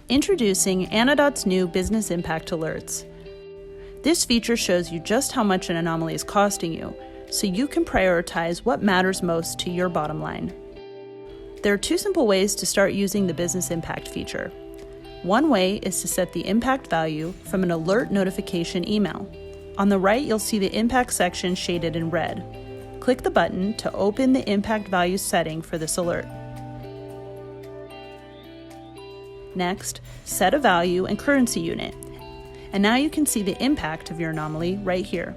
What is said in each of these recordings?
Introducing Anodot's new Business Impact Alerts. This feature shows you just how much an anomaly is costing you, so you can prioritize what matters most to your bottom line. There are two simple ways to start using the Business Impact feature. One way is to set the impact value from an alert notification email. On the right, you'll see the impact section shaded in red. Click the button to open the impact value setting for this alert. Next, set a value and currency unit. And now you can see the impact of your anomaly right here.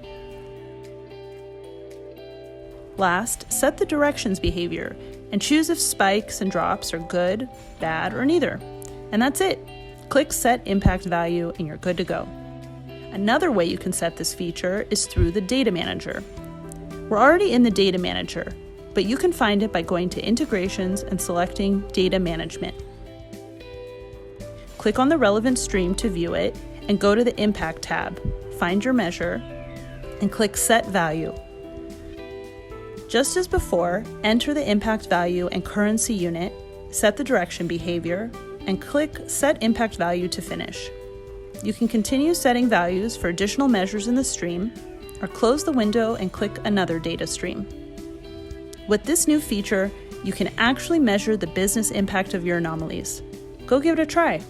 Last, set the directions behavior and choose if spikes and drops are good, bad, or neither. And that's it. Click Set Impact Value and you're good to go. Another way you can set this feature is through the Data Manager. We're already in the Data Manager, but you can find it by going to Integrations and selecting Data Management. Click on the relevant stream to view it and go to the Impact tab, find your measure, and click Set Value. Just as before, enter the impact value and currency unit, set the direction behavior, and click Set Impact Value to finish. You can continue setting values for additional measures in the stream, or close the window and click another data stream. With this new feature, you can actually measure the business impact of your anomalies. Go give it a try.